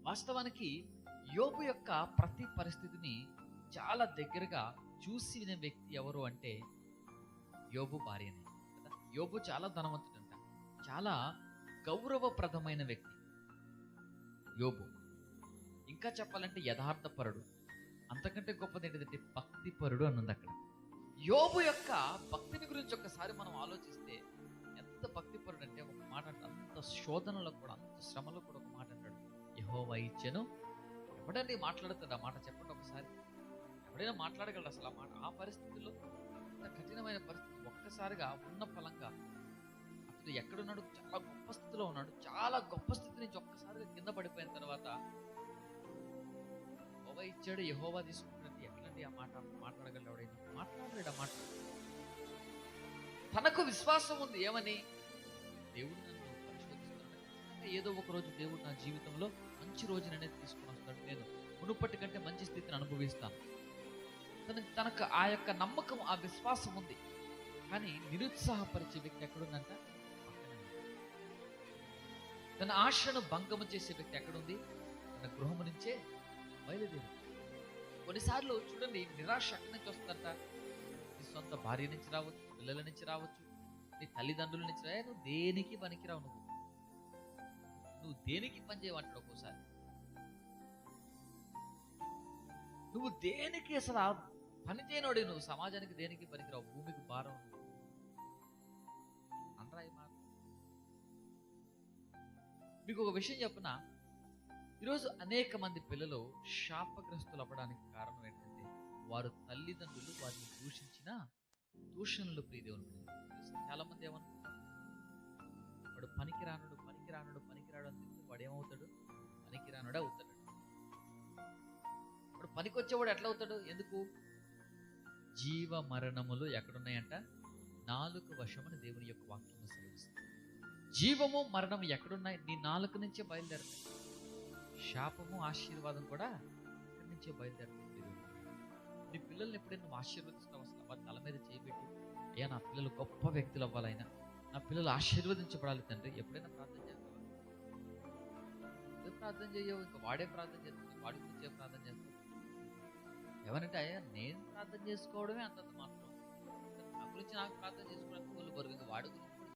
వాస్తవానికి యోబు యొక్క ప్రతి పరిస్థితిని చాలా దగ్గరగా చూసి వినే వ్యక్తి ఎవరు అంటే యోబు భార్యనే కదా. యోబు చాలా ధనవంతుడంట, చాలా గౌరవప్రదమైన వ్యక్తి యోబు. ఇంకా చెప్పాలంటే యథార్థపరుడు, అంతకంటే గొప్పది ఏంటిదంటే భక్తిపరుడు అని ఉంది అక్కడ. యోబు యొక్క భక్తిని గురించి ఒక్కసారి మనం ఆలోచిస్తే ఎంత భక్తిపరుడు అంటే ఒక మాట అంట, అంత శోధనలో కూడా అంత శ్రమలో కూడా ఒక మాట అంటాడు, యెహోవా ఇచ్చెను. ఎవడండి మాట్లాడుతాడు ఆ మాట చెప్పండి ఒకసారి? ఎవడైనా మాట్లాడగలడు అసలు ఆ మాట? ఆ పరిస్థితుల్లో, అంత కఠినమైన పరిస్థితి, ఒక్కసారిగా ఉన్న ఫలంగా అతడు ఎక్కడున్నాడు? చాలా గొప్ప స్థితిలో ఉన్నాడు. చాలా గొప్ప స్థితి నుంచి ఒక్కసారిగా కింద పడిపోయిన తర్వాత యెహోవా ఇచ్చాడు, యెహోవా తీసుకుంటున్నట్టు ఎట్లండి ఆ మాట మాట్లాడగలడు? ఎవడైనా మాట్లాడలేడు ఆ మాట. తనకు విశ్వాసం ఉంది ఏమని? దేవుడు నన్ను పరిశోధిస్తున్నాడు, ఖచ్చితంగా ఏదో ఒక రోజు దేవుడు నా జీవితంలో మంచి రోజున అనేది తీసుకుని వస్తాడు, నేను మునుపటి కంటే మంచి స్థితిని అనుభవిస్తాను. తనకు ఆ యొక్క నమ్మకం, ఆ విశ్వాసం ఉంది. కానీ నిరుత్సాహపరిచే వ్యక్తి ఎక్కడుందంట? పక్కనే ఉంది. తన ఆశను భంగము చేసే వ్యక్తి ఎక్కడుంది? తన గృహము నుంచే బయలుదేరి. కొన్నిసార్లు చూడండి, నిరాశ ఎక్కడి నుంచి వస్తుందంట? నీ సొంత భార్య నుంచి రావచ్చు, పిల్లల నుంచి రావచ్చు, నీ తల్లిదండ్రుల నుంచి నువ్వు దేనికి పనికిరావు, నువ్వు దేనికి పని చేయమంటాడు ఒక్కోసారి. నువ్వు దేనికి అసలు ఆ పని చేయనోడి, నువ్వు సమాజానికి దేనికి పనికిరావు, భూమికి భారం అనరా ఈ మాట. మీకు ఒక విషయం చెప్పనా, ఈరోజు అనేక మంది పిల్లలు శాపగ్రస్తులు అవ్వడానికి కారణం ఏంటంటే వారు తల్లిదండ్రులు వారిని దూషించిన దూషణలు. ప్రియదేవుని చాలా మంది ఏమనుకుంటారు, వాడు పనికిరానుడు అని చెప్తే వాడు ఏమవుతాడు? పనికిరానుడే అవుతాడు. వాడు పనికొచ్చేవాడు ఎట్లా అవుతాడు? ఎందుకు? జీవ మరణములు ఎక్కడున్నాయంట? నాలుక వశమని దేవుని యొక్క వాక్యం సెలవిస్తుంది. జీవము మరణము ఎక్కడున్నాయి? నీ నాలుక నుంచే బయలుదేరుతాయి. శాపము ఆశీర్వాదం కూడా ఇక్కడి నుంచే బయలుదేరుతాయి. నీ పిల్లల్ని ఎప్పుడైనా నువ్వు ఆశీర్వదిస్తావు? అసలు వారి తల మీద చేయబెట్టి, అయ్యా నా పిల్లలు గొప్ప వ్యక్తులు అవ్వాలైనా, నా పిల్లలు ఆశీర్వదించబడాలి తండ్రి, ఎప్పుడైనా ప్రార్థన చేస్తావా? నువ్వు ప్రార్థన చేయవు, ఇంకా వాడే ప్రార్థన చేస్తావు, వాడి గురించి ప్రార్థన చేస్తావు. ఎవరంటే అయ్యా నేను ప్రార్థన చేసుకోవడమే అంతంత మాత్రం, నా గురించి నాకు ప్రార్థన చేసుకోవడానికి వాళ్ళు బరువు, వాడి గురించి